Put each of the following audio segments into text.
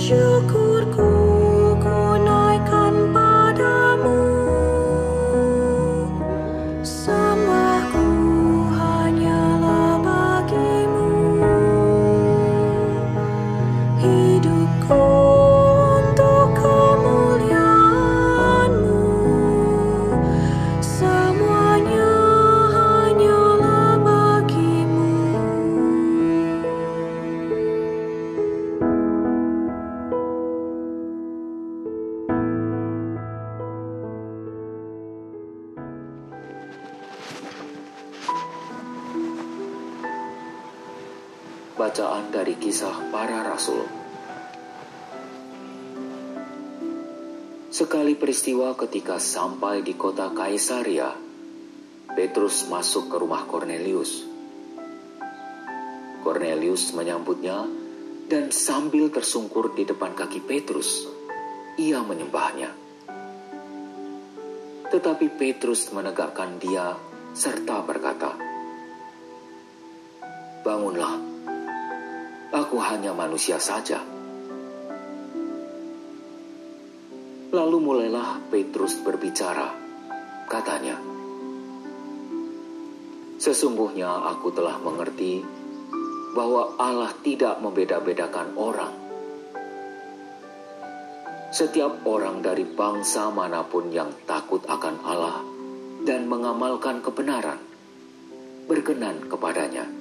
Syukurku ku naikkan padamu, sembahku hanyalah bagimu, hidupku untuk kemuliaan-Mu, semuanya hanyalah bagimu. Bacaan dari Kisah Para Rasul. Sekali peristiwa ketika sampai di kota Kaisarea, Petrus masuk ke rumah Kornelius. Kornelius menyambutnya dan sambil tersungkur di depan kaki Petrus, ia menyembahnya. Tetapi Petrus menegakkan dia serta berkata, "Bangunlah. Aku hanya manusia saja." Lalu mulailah Petrus berbicara, katanya, "Sesungguhnya aku telah mengerti bahwa Allah tidak membeda-bedakan orang. Setiap orang dari bangsa manapun yang takut akan Allah dan mengamalkan kebenaran, berkenan kepadanya."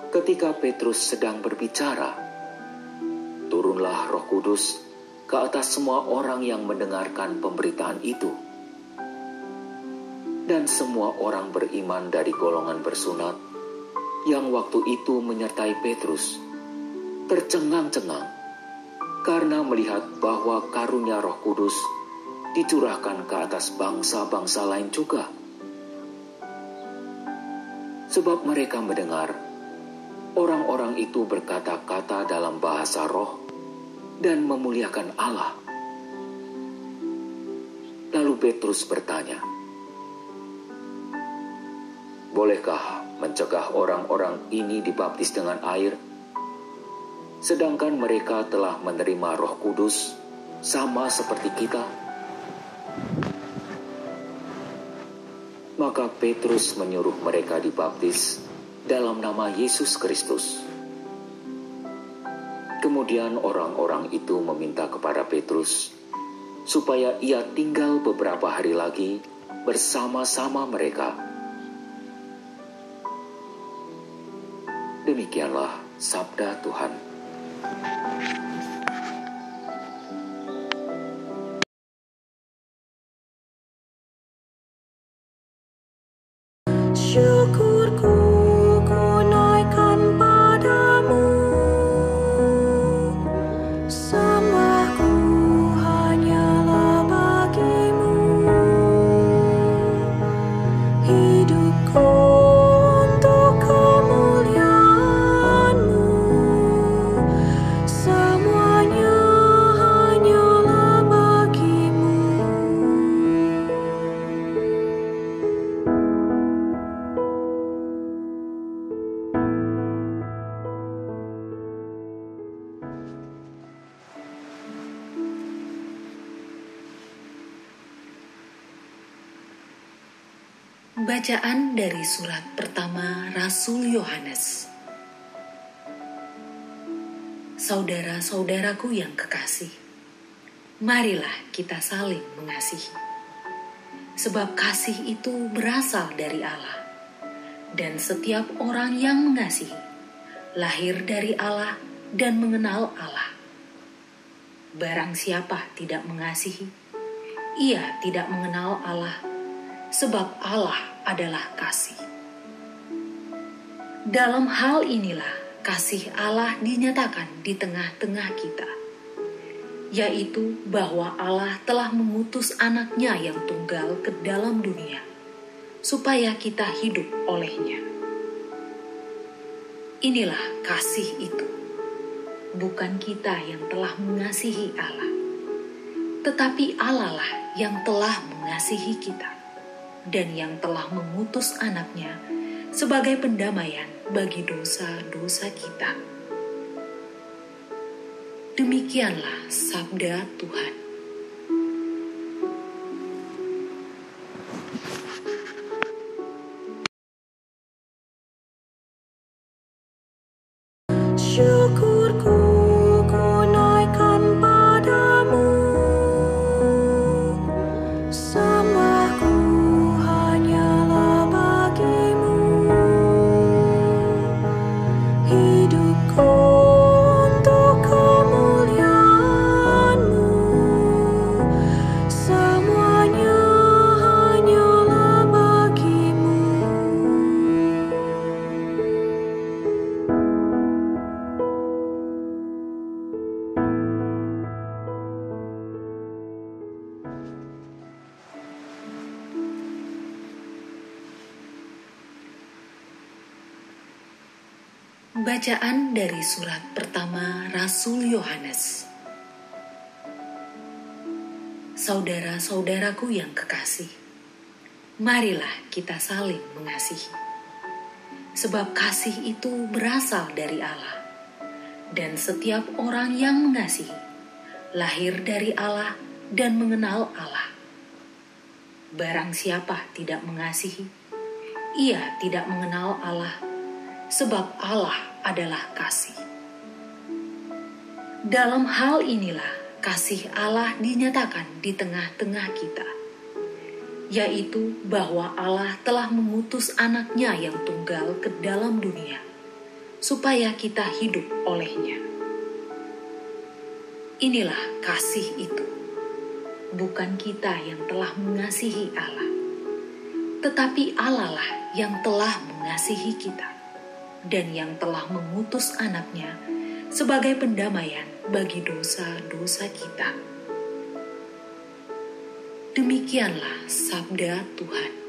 Ketika Petrus sedang berbicara, turunlah Roh Kudus ke atas semua orang yang mendengarkan pemberitaan itu. Dan semua orang beriman dari golongan bersunat yang waktu itu menyertai Petrus tercengang-cengang karena melihat bahwa karunia Roh Kudus dicurahkan ke atas bangsa-bangsa lain juga. Sebab mereka mendengar orang-orang itu berkata-kata dalam bahasa roh dan memuliakan Allah. Lalu Petrus bertanya, "Bolehkah mencegah orang-orang ini dibaptis dengan air, sedangkan mereka telah menerima Roh Kudus sama seperti kita?" Maka Petrus menyuruh mereka dibaptis dalam nama Yesus Kristus. Kemudian orang-orang itu meminta kepada Petrus supaya ia tinggal beberapa hari lagi bersama-sama mereka. Demikianlah sabda Tuhan. Syukurku ku naikkan padamu, sembahku hanyalah bagimu, hidupku untuk kemuliaan-Mu, semuanya hanyalah bagimu. Bacaan dari surat pertama Rasul Yohanes. Saudara-saudaraku yang kekasih, marilah kita saling mengasihi. Sebab kasih itu berasal dari Allah, dan setiap orang yang mengasihi lahir dari Allah dan mengenal Allah. Barang siapa tidak mengasihi, ia tidak mengenal Allah, sebab Allah adalah kasih. Dalam hal inilah kasih Allah dinyatakan di tengah-tengah kita, yaitu bahwa Allah telah mengutus anaknya yang tunggal ke dalam dunia, supaya kita hidup olehnya. Inilah kasih itu, bukan kita yang telah mengasihi Allah, tetapi Allah lah yang telah mengasihi kita, dan yang telah mengutus anaknya sebagai pendamaian bagi dosa-dosa kita. Demikianlah sabda Tuhan. Syukurku ku naikkan padamu, sembahku hanyalah bagimu. Hidupku untuk kemuliaan-Mu, semuanya hanyalah bagimu. Bacaan dari surat pertama Rasul Yohanes. Saudara-saudaraku yang kekasih, marilah kita saling mengasihi. Sebab kasih itu berasal dari Allah, dan setiap orang yang mengasihi lahir dari Allah dan mengenal Allah. Barang siapa tidak mengasihi, ia tidak mengenal Allah, sebab Allah adalah kasih. Dalam hal inilah kasih Allah dinyatakan di tengah-tengah kita, yaitu bahwa Allah telah mengutus anaknya yang tunggal ke dalam dunia, supaya kita hidup olehnya. Inilah kasih itu, bukan kita yang telah mengasihi Allah, tetapi Allah lah yang telah mengasihi kita, dan yang telah mengutus anaknya sebagai pendamaian bagi dosa-dosa kita. Demikianlah sabda Tuhan.